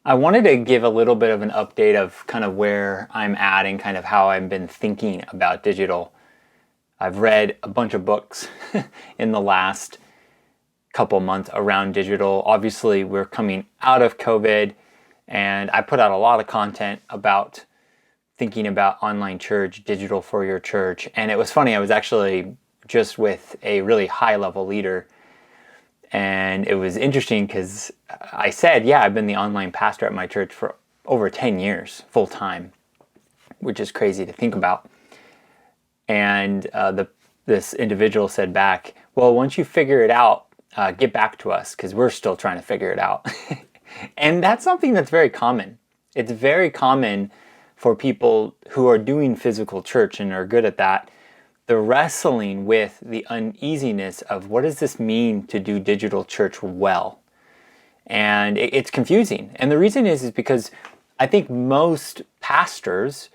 I wanted to give a little bit of an update of kind of where I'm at and kind of how I've been thinking about digital. I've read a bunch of books in the last couple months around digital. Obviously, we're coming out of COVID, and I put out a lot of content about thinking about online church, digital for your church. And it was funny, I was actually just with a really high level leader. And it was interesting because I said, yeah, I've been the online pastor at my church for over 10 years, full time, which is crazy to think about. And this individual said back, well, once you figure it out, get back to us because we're still trying to figure it out. And that's something that's very common. It's very common for people who are doing physical church and are good at that. They're wrestling with the uneasiness of what does this mean to do digital church well? And it's confusing. And the reason is because I think most pastors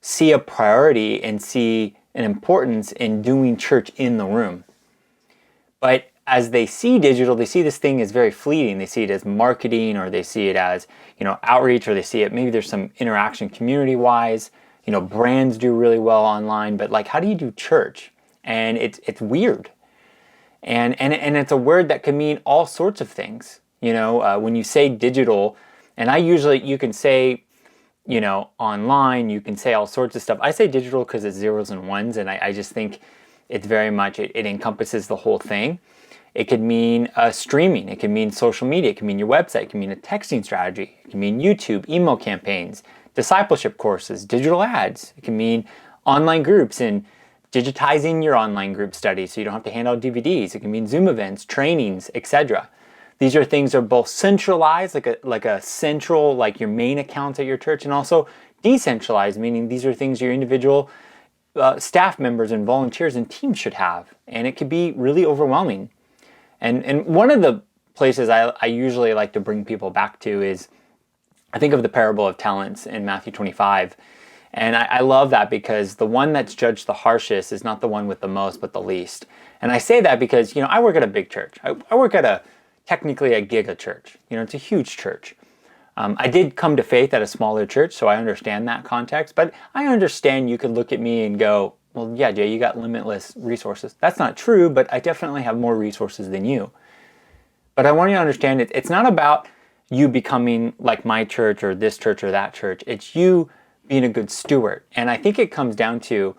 see a priority and see an importance in doing church in the room. But as they see digital, they see this thing as very fleeting. They see it as marketing, or they see it as, outreach, or they see it, maybe there's some interaction community-wise. Brands do really well online, but like, how do you do church? And it's weird. And it's a word that can mean all sorts of things. When you say digital, and you can say, online, you can say all sorts of stuff. I say digital because it's zeros and ones, and I just think it's very much, it encompasses the whole thing. It could mean streaming. It can mean social media. It can mean your website. It can mean a texting strategy. It can mean YouTube, email campaigns, discipleship courses, digital ads. It can mean online groups and digitizing your online group studies so you don't have to hand out DVDs. It can mean Zoom events, trainings, etc. These are things that are both centralized, like a central, like your main accounts at your church, and also decentralized, meaning these are things your individual staff members and volunteers and teams should have. And it could be really overwhelming. And one of the places I usually like to bring people back to is, I think of the parable of talents in Matthew 25. And I love that because the one that's judged the harshest is not the one with the most, but the least. And I say that because, I work at a big church. I work at technically a giga church. It's a huge church. I did come to faith at a smaller church, so I understand that context. But I understand you could look at me and go, well, yeah, Jay, you got limitless resources. That's not true, but I definitely have more resources than you. But I want you to understand it's not about you becoming like my church or this church or that church. It's you being a good steward. And I think it comes down to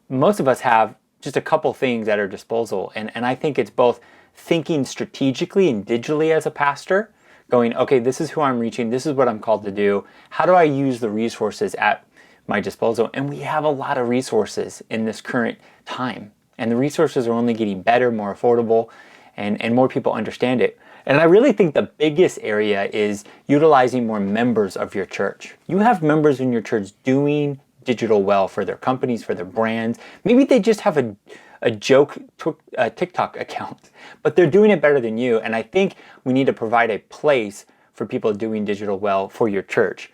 most of us have just a couple things at our disposal. And I think it's both thinking strategically and digitally as a pastor, going, okay, this is who I'm reaching. This is what I'm called to do. How do I use the resources at my disposal? And we have a lot of resources in this current time. And the resources are only getting better, more affordable, and more people understand it. And I really think the biggest area is utilizing more members of your church. You have members in your church doing digital well for their companies, for their brands. Maybe they just have a joke TikTok account, but they're doing it better than you. And I think we need to provide a place for people doing digital well for your church.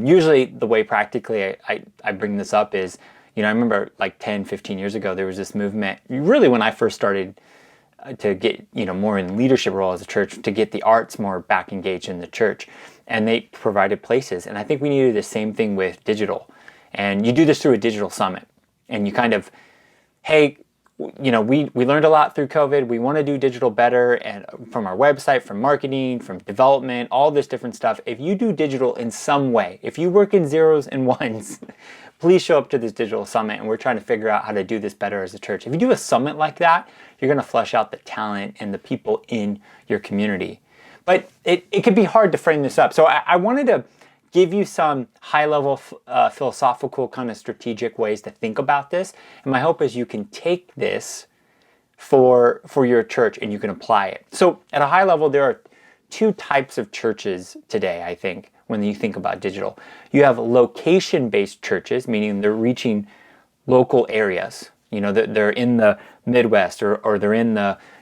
Usually the way practically I bring this up is, I remember like 10, 15 years ago, there was this movement, really when I first started to get, more in leadership role as a church, to get the arts more back engaged in the church. And they provided places. And I think we need to do the same thing with digital. And you do this through a digital summit. And you kind of, hey, we learned a lot through COVID. We want to do digital better, and from our website, from marketing, from development, all this different stuff. If you do digital in some way, if you work in zeros and ones, please show up to this digital summit, and we're trying to figure out how to do this better as a church. If you do a summit like that, you're going to flesh out the talent and the people in your community. But it could be hard to frame this up. So I wanted to give you some high-level philosophical kind of strategic ways to think about this. And my hope is you can take this for your church and you can apply it. So at a high level, there are two types of churches today, I think, when you think about digital. You have location-based churches, meaning they're reaching local areas. They're in the Midwest, or they're in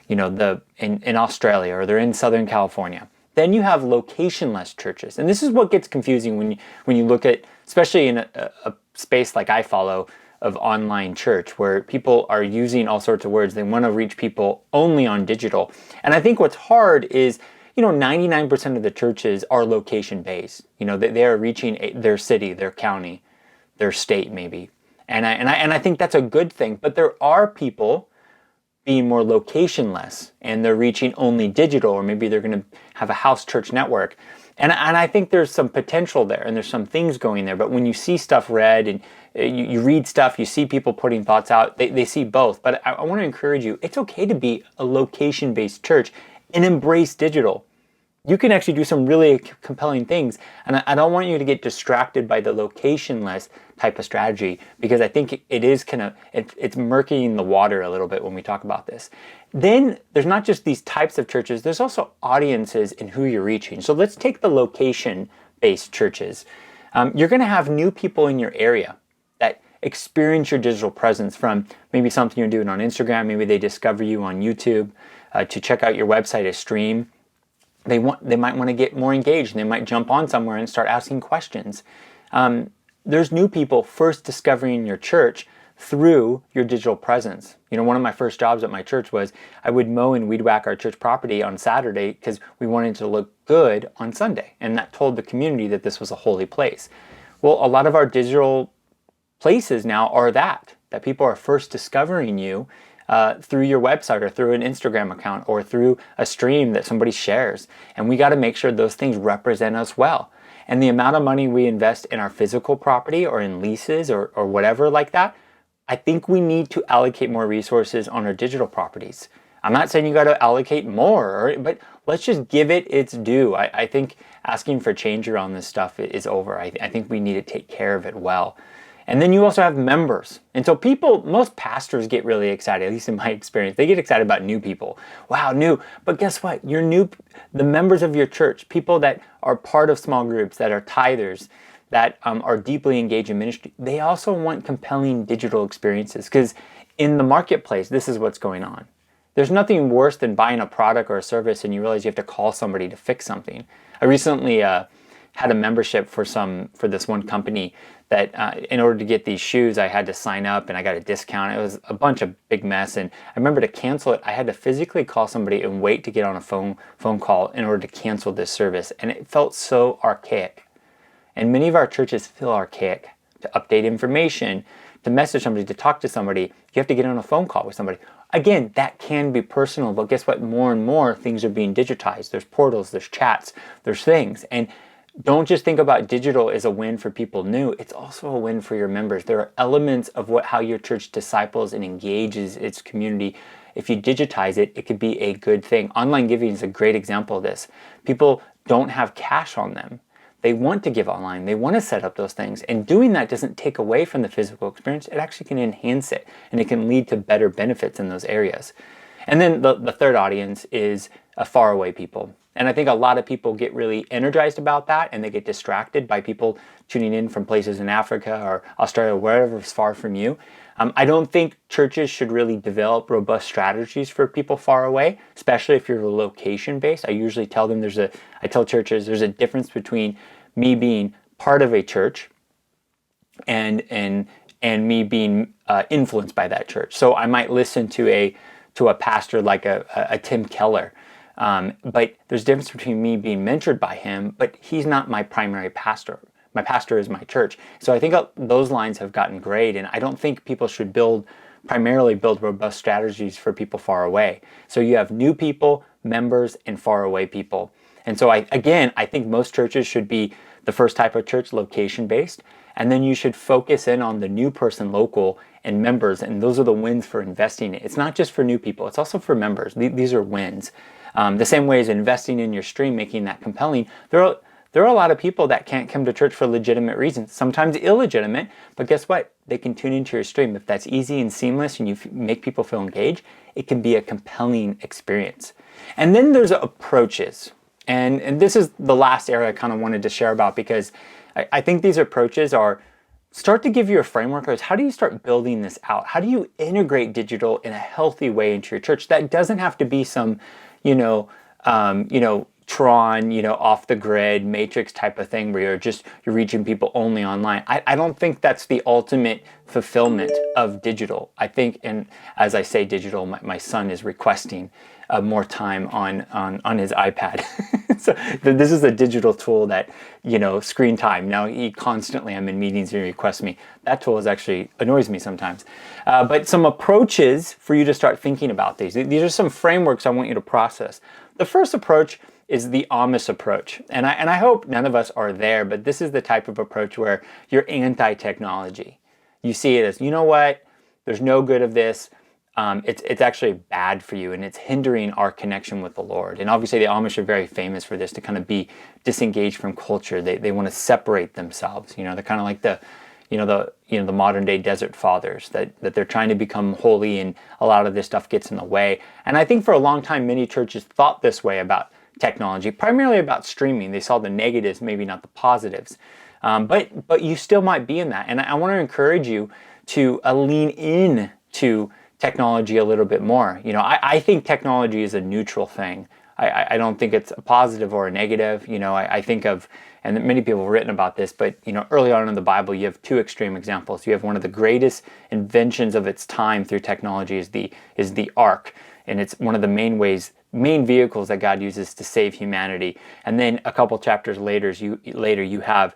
in Australia, or they're in Southern California. Then you have locationless churches. And this is what gets confusing when you look at, especially in a space like I follow, of online church, where people are using all sorts of words. They want to reach people only on digital. And I think what's hard is 99% of the churches are location based. They are reaching their city, their county, their state maybe. And I think that's a good thing. But there are people being more locationless, and they're reaching only digital, or maybe they're going to have a house church network. And I think there's some potential there, and there's some things going there. But when you see stuff read, and you read stuff, you see people putting thoughts out, they see both. But I want to encourage you, it's okay to be a location-based church and embrace digital. You can actually do some really compelling things. And I don't want you to get distracted by the locationless type of strategy, because I think it is it's murkying the water a little bit when we talk about this. Then there's not just these types of churches, there's also audiences in who you're reaching. So let's take the location-based churches. You're going to have new people in your area that experience your digital presence from maybe something you're doing on Instagram. Maybe they discover you on YouTube to check out your website, a stream. They might want to get more engaged, and they might jump on somewhere and start asking questions. There's new people first discovering your church through your digital presence. One of my first jobs at my church was I would mow and weed whack our church property on Saturday because we wanted it to look good on Sunday. And that told the community that this was a holy place. Well, a lot of our digital places now are that people are first discovering you through your website, or through an Instagram account, or through a stream that somebody shares. And we got to make sure those things represent us well. And the amount of money we invest in our physical property, or in leases, or whatever like that, I think we need to allocate more resources on our digital properties. I'm not saying you got to allocate more, but let's just give it its due. I think asking for change around this stuff is over. I think we need to take care of it well. And then you also have members. And so most pastors get really excited, at least in my experience. They get excited about new people. Wow, new. But guess what? The members of your church, people that are part of small groups, that are tithers, that are deeply engaged in ministry, they also want compelling digital experiences. Because in the marketplace, this is what's going on. There's nothing worse than buying a product or a service and you realize you have to call somebody to fix something. I recently had a membership for this one company that in order to get these shoes, I had to sign up and I got a discount. It was a bunch of big mess. And I remember to cancel it, I had to physically call somebody and wait to get on a phone call in order to cancel this service. And it felt so archaic. And many of our churches feel archaic. To update information, to message somebody, to talk to somebody, you have to get on a phone call with somebody. Again, that can be personal, but guess what? More and more things are being digitized. There's portals, there's chats, there's things. And don't just think about digital as a win for people new. It's also a win for your members. There are elements of how your church disciples and engages its community. If you digitize it, it could be a good thing. Online giving is a great example of this. People don't have cash on them. They want to give online. They want to set up those things. And doing that doesn't take away from the physical experience. It actually can enhance it, and it can lead to better benefits in those areas. And then the third audience is faraway people. And I think a lot of people get really energized about that, and they get distracted by people tuning in from places in Africa or Australia, wherever is far from you. I don't think churches should really develop robust strategies for people far away, especially if you're location-based. I usually tell them I tell churches there's a difference between me being part of a church and me being influenced by that church. So I might listen to a pastor like a Tim Keller. But there's a difference between me being mentored by him, but he's not my primary pastor. My pastor is my church. So I think those lines have gotten great, and I don't think people should primarily build robust strategies for people far away. So you have new people, members, and far away people. And so I think most churches should be the first type of church, location-based, and then you should focus in on the new person, local, and members, and those are the wins for investing in it. It's not just for new people, it's also for members. These are wins. The same way as investing in your stream, making that compelling. There are a lot of people that can't come to church for legitimate reasons, sometimes illegitimate, but guess what? They can tune into your stream. If that's easy and seamless and you make people feel engaged, it can be a compelling experience. And then there's approaches. And this is the last area I kind of wanted to share about, because I think these approaches start to give you a framework of how do you start building this out? How do you integrate digital in a healthy way into your church? That doesn't have to be some, Tron, off the grid, Matrix type of thing where you're reaching people only online. I don't think that's the ultimate fulfillment of digital. I think, and as I say digital, my son is requesting more time on his iPad. So this is a digital tool that, screen time. Now I'm in meetings and he requests me. That tool actually annoys me sometimes. But some approaches for you to start thinking about these. These are some frameworks I want you to process. The first approach is the Amish approach. And I hope none of us are there, but this is the type of approach where you're anti-technology. You see it as, you know what, there's no good of this. It's actually bad for you, and it's hindering our connection with the Lord. And obviously the Amish are very famous for this, to kind of be disengaged from culture. They want to separate themselves. They're kind of like the modern day desert fathers, that they're trying to become holy, and a lot of this stuff gets in the way. And I think for a long time many churches thought this way about technology, primarily about streaming. They saw the negatives, maybe not the positives. But you still might be in that. And I want to encourage you to lean in to technology a little bit more. I think technology is a neutral thing. I don't think it's a positive or a negative. I think of, and many people have written about this, but early on in the Bible, you have two extreme examples. You have one of the greatest inventions of its time through technology is the ark, and it's one of the main vehicles that God uses to save humanity. And then a couple chapters later, you have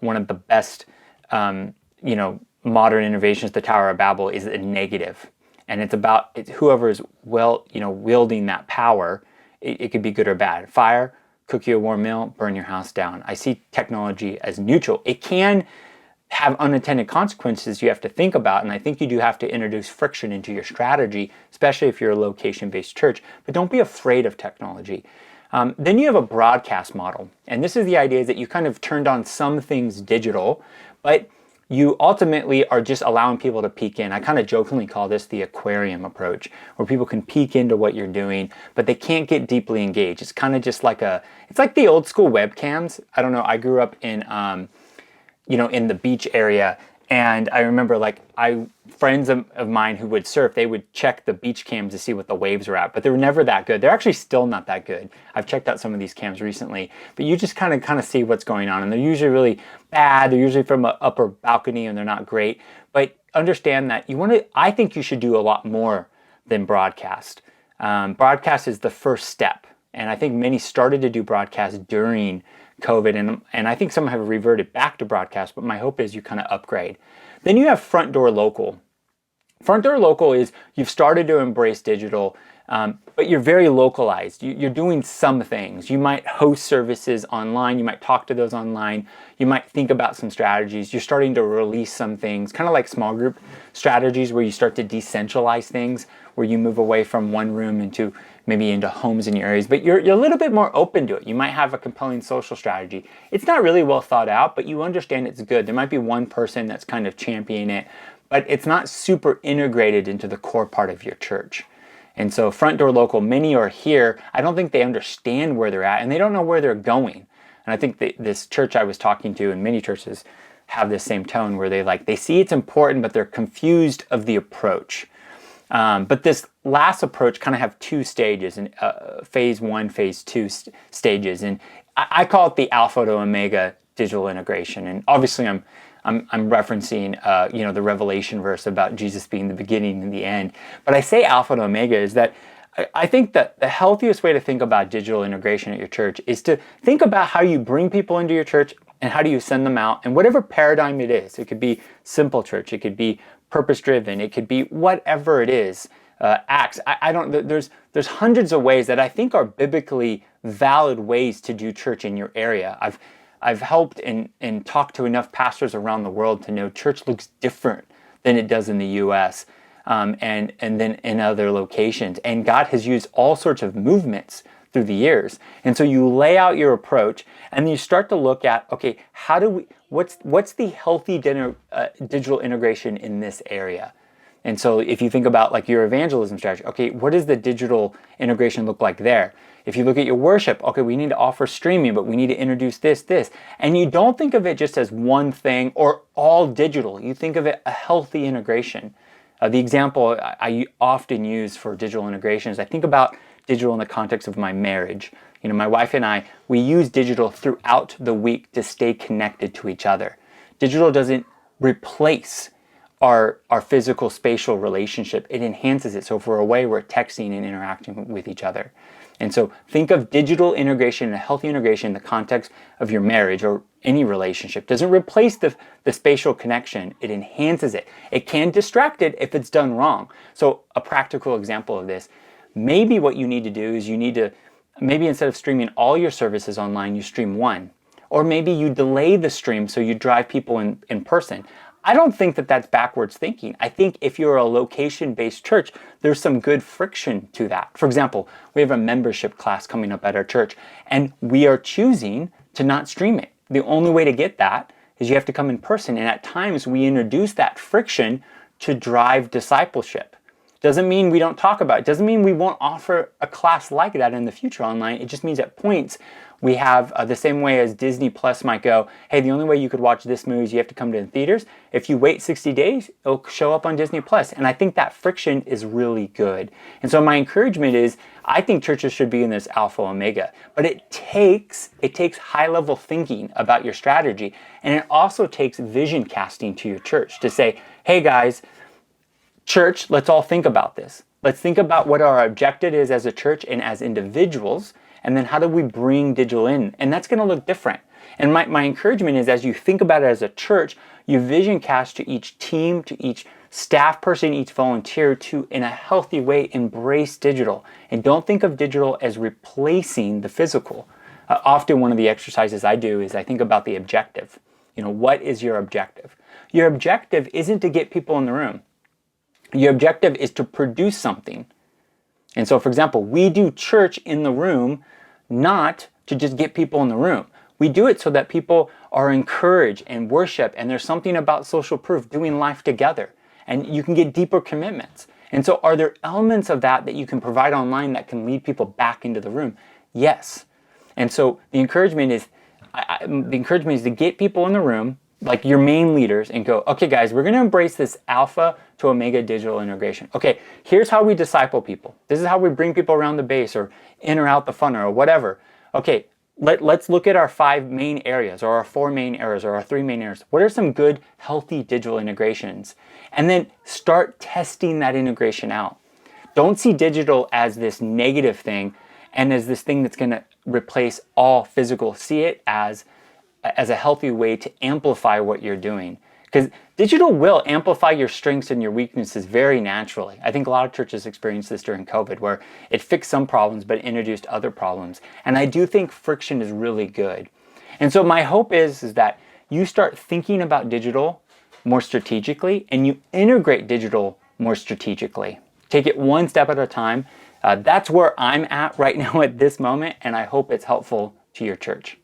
one of the best, modern innovations, the Tower of Babel, is a negative. And it's about whoever is wielding that power. It could be good or bad. Fire, cook you a warm meal, burn your house down. I see technology as neutral. It can have unintended consequences you have to think about, and I think you do have to introduce friction into your strategy, especially if you're a location-based church. But don't be afraid of technology. Then you have a broadcast model, and this is the idea that you kind of turned on some things digital, but you ultimately are just allowing people to peek in. I kind of jokingly call this the aquarium approach, where people can peek into what you're doing, but they can't get deeply engaged. It's kind of just like it's like the old school webcams. I don't know, I grew up in in the beach area, and I remember friends of mine who would surf, they would check the beach cams to see what the waves were at, but they were never that good. They're actually still not that good. I've checked out some of these cams recently, but you just kind of see what's going on, and they're usually really bad. They're usually from an upper balcony, and they're not great. But understand that I think you should do a lot more than broadcast. Broadcast is the first step, and I think many started to do broadcast during COVID, and I think some have reverted back to broadcast, but my hope is you kind of upgrade. Then you have front door local. Front door local is you've started to embrace digital, but you're very localized. You're doing some things. You might host services online. You might talk to those online. You might think about some strategies. You're starting to release some things, kind of like small group strategies where you start to decentralize things, where you move away from one room into homes in your areas, but you're a little bit more open to it. You might have a compelling social strategy. It's not really well thought out, but you understand it's good. There might be one person that's kind of championing it, but it's not super integrated into the core part of your church. And so front door local, many are here. I don't think they understand where they're at, and they don't know where they're going. And I think this church I was talking to, and many churches have this same tone where they see it's important, but they're confused of the approach. But this last approach kind of have two stages, and phase 1, phase 2 stages, and I call it the alpha to omega digital integration. And obviously, I'm referencing the Revelation verse about Jesus being the beginning and the end. But I say alpha to omega is that I think that the healthiest way to think about digital integration at your church is to think about how you bring people into your church and how do you send them out, and whatever paradigm it is. It could be simple church, it could be purpose-driven, it could be whatever it is. Acts. There's hundreds of ways that I think are biblically valid ways to do church in your area. I've helped and talked to enough pastors around the world to know church looks different than it does in the U.S. And then in other locations. And God has used all sorts of movements through the years. And so you lay out your approach, and you start to look at, okay, what's the healthy digital integration in this area? And so if you think about like your evangelism strategy, okay, what does the digital integration look like there? If you look at your worship, okay, we need to offer streaming, but we need to introduce this. And you don't think of it just as one thing or all digital. You think of it a healthy integration. The example I often use for digital integration is I think about digital in the context of my marriage. My wife and I, we use digital throughout the week to stay connected to each other. Digital doesn't replace our physical spatial relationship. It enhances it. So if we're away, we're texting and interacting with each other. And so think of digital integration, a healthy integration in the context of your marriage or any relationship. It doesn't replace the spatial connection. It enhances it. It can distract it if it's done wrong. So a practical example of this, maybe what you need to do is maybe instead of streaming all your services online, you stream one. Or maybe you delay the stream so you drive people in person. I don't think that that's backwards thinking. I think if you're a location-based church, there's some good friction to that. For example, we have a membership class coming up at our church, and we are choosing to not stream it. The only way to get that is you have to come in person, and at times we introduce that friction to drive discipleship. Doesn't mean we don't talk about it. Doesn't mean we won't offer a class like that in the future online. It just means at points we have the same way as Disney Plus might go, hey, the only way you could watch this movie is you have to come to the theaters. If you wait 60 days, it'll show up on Disney Plus. And I think that friction is really good. And so my encouragement is, I think churches should be in this alpha omega, but it takes high level thinking about your strategy. And it also takes vision casting to your church to say, hey guys, church, let's all think about this. Let's think about what our objective is as a church and as individuals, and then how do we bring digital in? And that's going to look different. And my encouragement is, as you think about it as a church, you vision cast to each team, to each staff person, each volunteer to, in a healthy way, embrace digital. And don't think of digital as replacing the physical. Often one of the exercises I do is I think about the objective. What is your objective? Your objective isn't to get people in the room. Your objective is to produce something. And so, for example, we do church in the room, not to just get people in the room. We do it so that people are encouraged and worship, and there's something about social proof, doing life together, and you can get deeper commitments. And so are there elements of that you can provide online that can lead people back into the room? Yes. And so the encouragement is to get people in the room, like your main leaders, and go, okay guys, we're going to embrace this alpha to omega digital integration. Okay, here's how we disciple people. This is how we bring people around the base or in or out the funnel or whatever. Okay, let's look at our 5 main areas or our 4 main areas or our 3 main areas. What are some good, healthy digital integrations? And then start testing that integration out. Don't see digital as this negative thing and as this thing that's going to replace all physical. See it as a healthy way to amplify what you're doing. Because digital will amplify your strengths and your weaknesses very naturally. I think a lot of churches experienced this during COVID, where it fixed some problems but introduced other problems. And I do think friction is really good. And so my hope is that you start thinking about digital more strategically and you integrate digital more strategically. Take it one step at a time. That's where I'm at right now at this moment, and I hope it's helpful to your church.